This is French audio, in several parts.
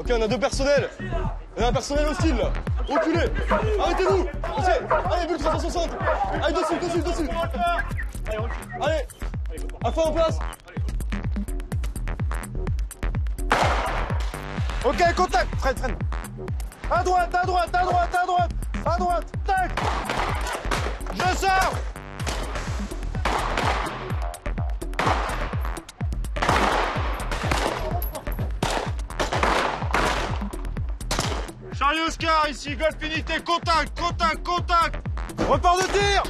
Ok, on a 2 personnels. On a un personnel hostile là. Reculez. Arrêtez-vous. Allez, bulle 360. Allez, dessus. Allez. À fond en place. Ok, contact. Freine. À droite. Tac. Je sors. Charlie Oscar, ici, Golf Unité, contact. Report de tir.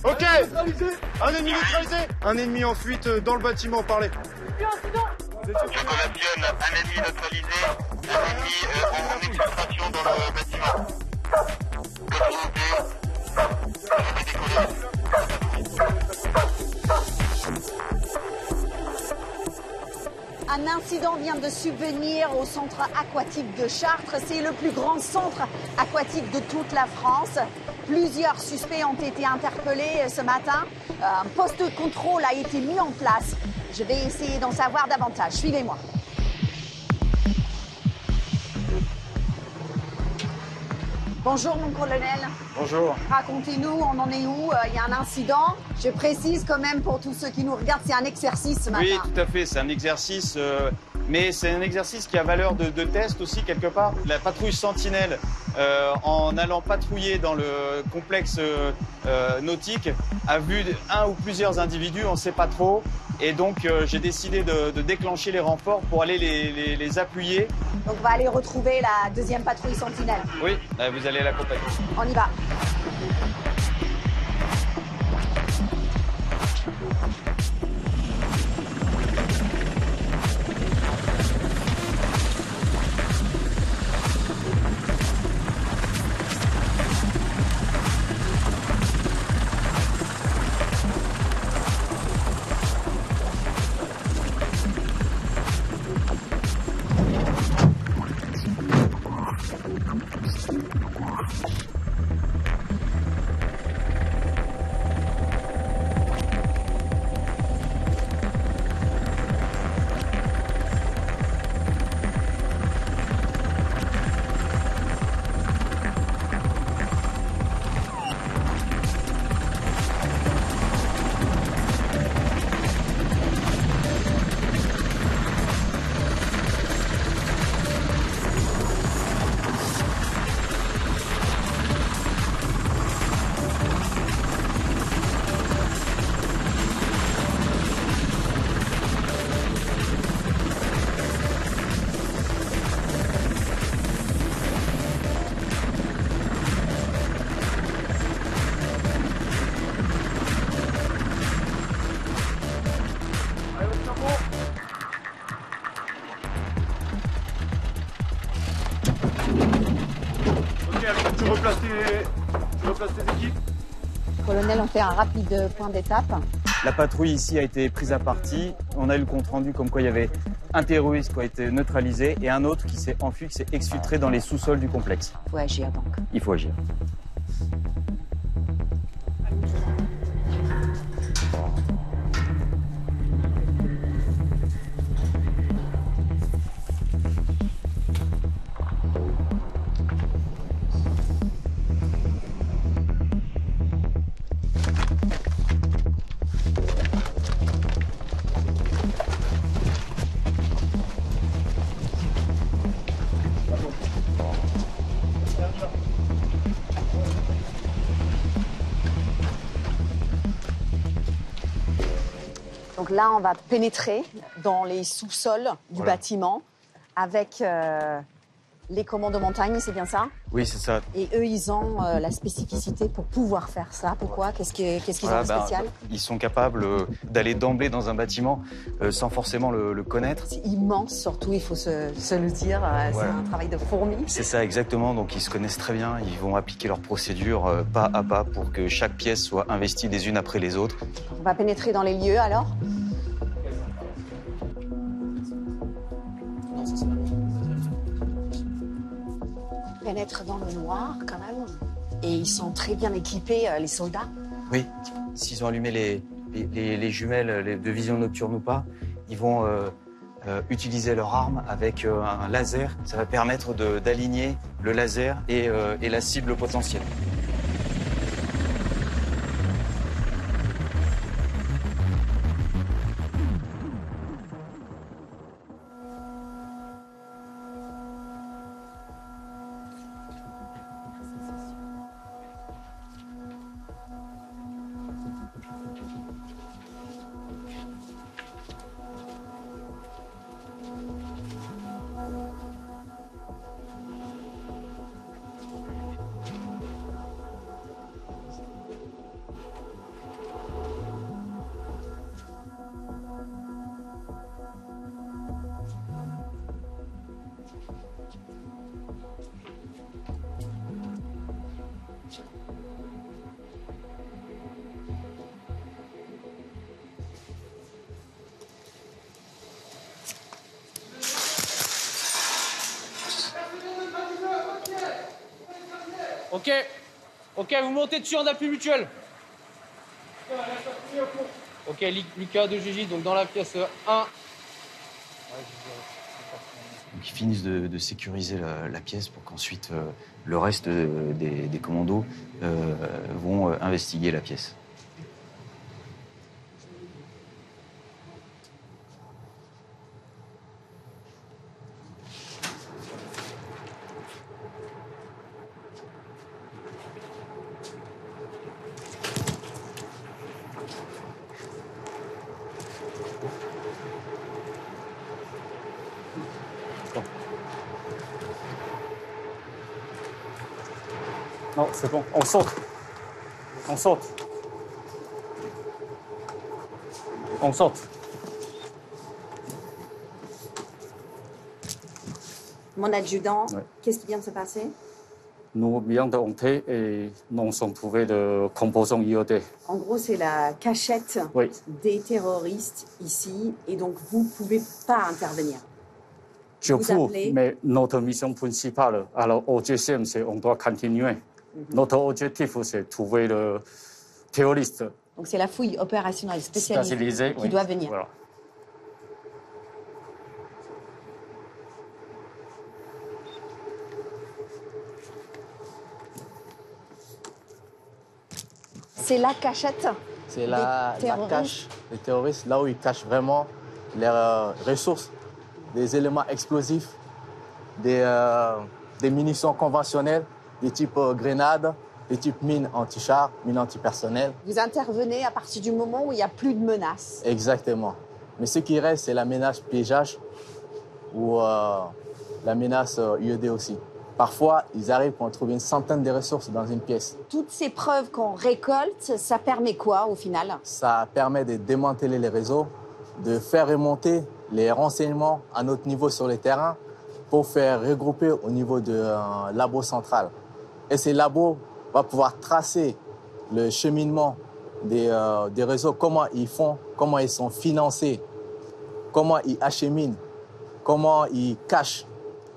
Ok. Un ennemi neutralisé. Un ennemi en fuite dans le bâtiment, parlez. Je collationne un ennemi neutralisé, un ennemi en exfiltration dans le bâtiment. Un incident vient de subvenir au centre aquatique de Chartres. C'est le plus grand centre aquatique de toute la France. Plusieurs suspects ont été interpellés ce matin. Un poste de contrôle a été mis en place. Je vais essayer d'en savoir davantage. Suivez-moi. Bonjour mon colonel. Bonjour. Racontez-nous, on en est où? Il y a un incident. Je précise quand même pour tous ceux qui nous regardent, c'est un exercice ce matin. Oui, tout à fait, c'est un exercice, mais c'est un exercice qui a valeur de test aussi quelque part. La patrouille Sentinelle, en allant patrouiller dans le complexe nautique, a vu un ou plusieurs individus, on ne sait pas trop, et donc j'ai décidé de déclencher les renforts pour aller les appuyer. Donc on va aller retrouver la deuxième patrouille Sentinelle. Oui, vous allez l'accompagner. On y va. Tu replaces tes équipes. Colonel, on fait un rapide point d'étape. La patrouille ici a été prise à partie. On a eu le compte rendu comme quoi il y avait un terroriste qui a été neutralisé et un autre qui s'est enfui, qui s'est exfiltré dans les sous-sols du complexe. Faut agir donc. Il faut agir. Donc là, on va pénétrer dans les sous-sols du bâtiment avec les commandos de montagne, c'est bien ça? Oui, c'est ça. Et eux, ils ont la spécificité pour pouvoir faire ça. Pourquoi? Qu'est-ce qu'ils ont de spécial? Ils sont capables d'aller d'emblée dans un bâtiment sans forcément le connaître. C'est immense, surtout, il faut se le dire. C'est un travail de fourmi. C'est ça, exactement. Donc, ils se connaissent très bien. Ils vont appliquer leurs procédures pas à pas pour que chaque pièce soit investie les unes après les autres. On va pénétrer dans les lieux, alors? Pénètre dans le noir, quand même. Et ils sont très bien équipés, les soldats. Oui, s'ils ont allumé les jumelles de vision nocturne ou pas, ils vont utiliser leur arme avec un laser. Ça va permettre d'aligner le laser et la cible potentielle. Ok, vous montez dessus en appui mutuel. Ok, Lucas de Gigi, donc dans la pièce 1. Donc ils finissent de sécuriser la pièce pour qu'ensuite le reste des commandos vont investiguer la pièce. Non, c'est bon, on saute. On saute. On saute. Mon adjudant, Ouais. qu'est-ce qui vient de se passer? Nous venons d'entrer et nous avons trouvé le composant IED. En gros, c'est la cachette Oui. des terroristes ici, et donc vous ne pouvez pas intervenir. Je Vous peux, appelez? mais notre mission principale, alors OGCM, c'est on doit continuer. Notre objectif, c'est trouver le terroriste Donc c'est la fouille opérationnelle spécialisée spécialisé qui doit venir. Voilà. C'est la cachette. C'est la terroristes. cache des terroristes, là où ils cachent vraiment leurs ressources, des éléments explosifs, des munitions conventionnelles, des types grenades, des types mines anti-chars, mines antipersonnelles. Vous intervenez à partir du moment où il n'y a plus de menaces. Exactement. Mais ce qui reste, c'est la menace piégeage ou la menace IED aussi. Parfois, ils arrivent pour trouver une centaine de ressources dans une pièce. Toutes ces preuves qu'on récolte, ça permet quoi au final? Ça permet de démanteler les réseaux, de faire remonter les renseignements à notre niveau sur le terrain pour faire regrouper au niveau de labo central. Et ces labos vont pouvoir tracer le cheminement des réseaux, comment ils font, comment ils sont financés, comment ils acheminent, comment ils cachent,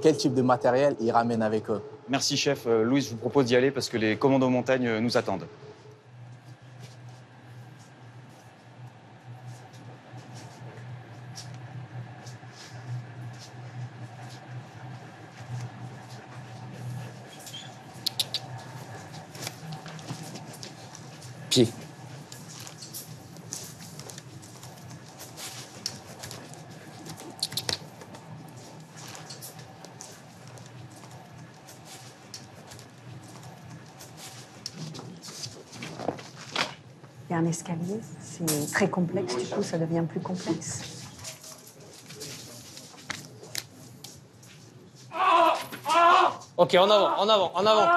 quel type de matériel ils ramènent avec eux. Merci chef. Louise, je vous propose d'y aller parce que les commandos montagne nous attendent. Pied. Il y a un escalier, c'est très complexe, du coup ça devient plus complexe. Ok, en avant, en avant, en avant.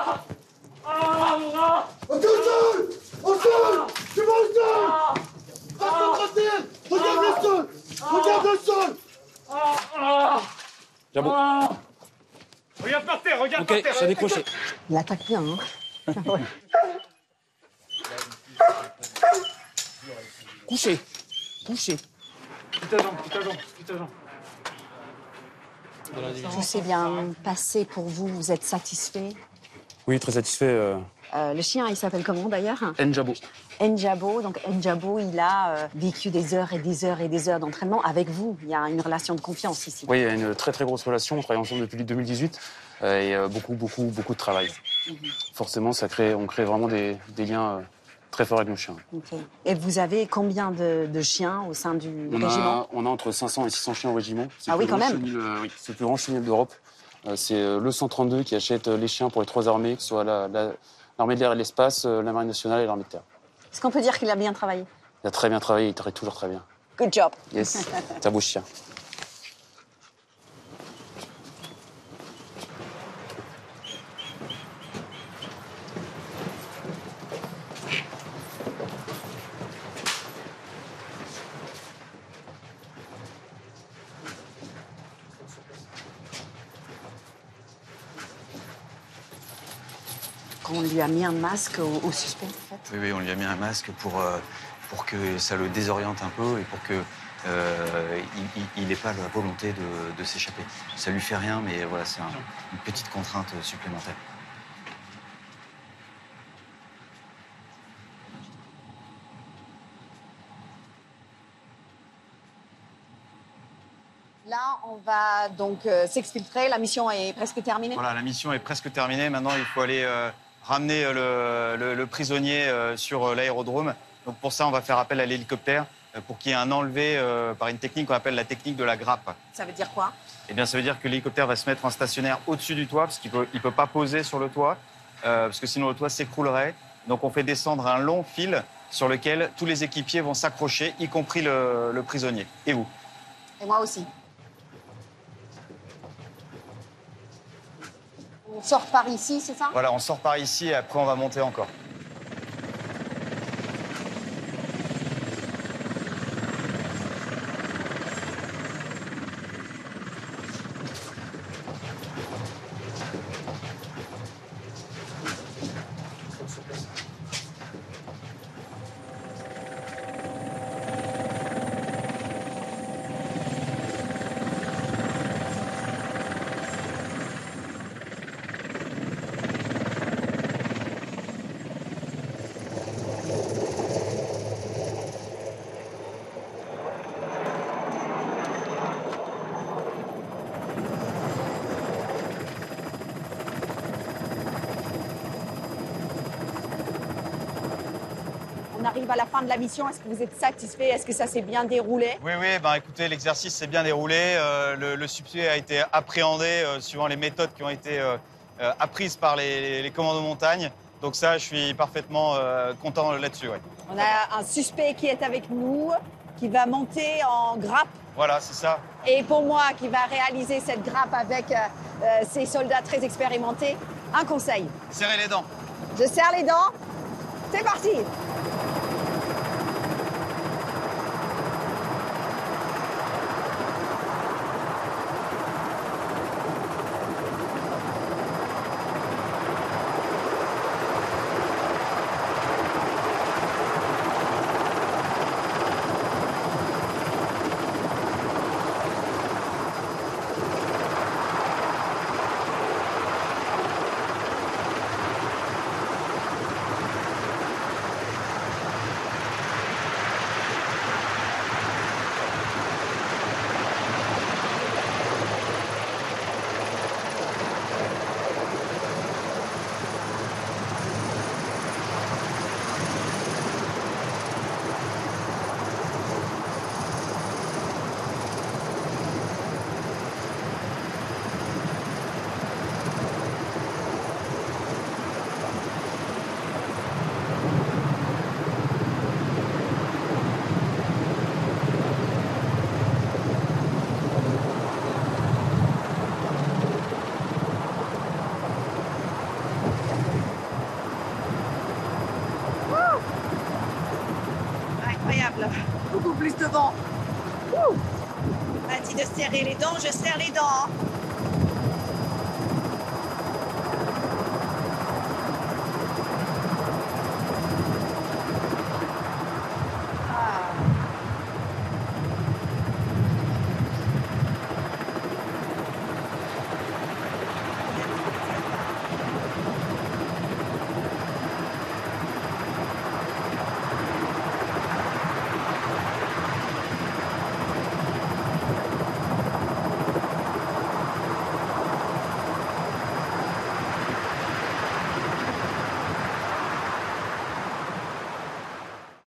Au sol! Au sol! Tu vas au sol! Regarde le sol! Regarde le sol! Jabot. Regarde par terre, regarde Ok, j'ai décroché. Il attaque bien, hein? Couché. Couché. Putain jambe, putain jambe, putain jambe. Tout s'est bien passé pour vous, vous êtes satisfait? Oui, très satisfait. Le chien, il s'appelle comment d'ailleurs? Njabo. Njabo. Donc Njabo, il a vécu des heures et des heures et des heures d'entraînement avec vous. Il y a une relation de confiance ici. Oui, il y a une très très grosse relation. On travaille ensemble depuis 2018 et beaucoup de travail. Forcément, on crée vraiment des liens très forts avec nos chiens. Okay. Et vous avez combien de chiens au sein du régiment? On a entre 500 et 600 chiens au régiment. Ah oui, quand même. Oui, c'est le plus grand chenil d'Europe. C'est le 132 qui achète les chiens pour les 3 armées, que ce soit l'armée de l'air et de l'espace, la marine nationale et l'armée de terre. Est-ce qu'on peut dire qu'il a bien travaillé? Il a très bien travaillé, il travaille toujours très bien. Good job. Yes, c'est un beau chien. On lui a mis un masque au suspect, en fait. Oui, on lui a mis un masque pour que ça le désoriente un peu et pour que il n'ait pas la volonté de s'échapper. Ça lui fait rien, mais voilà, c'est une petite contrainte supplémentaire. Là, on va donc s'exfiltrer. La mission est presque terminée. Voilà, la mission est presque terminée. Maintenant, il faut aller ramener le prisonnier sur l'aérodrome. Donc pour ça, on va faire appel à l'hélicoptère pour qu'il y ait un enlevé par une technique qu'on appelle la technique de la grappe. Ça veut dire quoi? Eh bien, ça veut dire que l'hélicoptère va se mettre en stationnaire au-dessus du toit parce qu'il peut pas poser sur le toit parce que sinon le toit s'écroulerait. Donc on fait descendre un long fil sur lequel tous les équipiers vont s'accrocher, y compris le prisonnier. Et vous? Et moi aussi. On sort par ici, c'est ça? Voilà, on sort par ici et après on va monter encore. On arrive à la fin de la mission. Est-ce que vous êtes satisfait? Est-ce que ça s'est bien déroulé? Oui, écoutez, l'exercice s'est bien déroulé. Le suspect a été appréhendé suivant les méthodes qui ont été apprises par les commandos montagne. Donc ça, je suis parfaitement content là-dessus. Ouais. On a un suspect qui est avec nous, qui va monter en grappe. Voilà, c'est ça. Et pour moi, qui va réaliser cette grappe avec ces soldats très expérimentés, un conseil. Serrez les dents. Je serre les dents. C'est parti. Incroyable. Beaucoup plus de vent. M'a dit de serrer les dents, je serre les dents.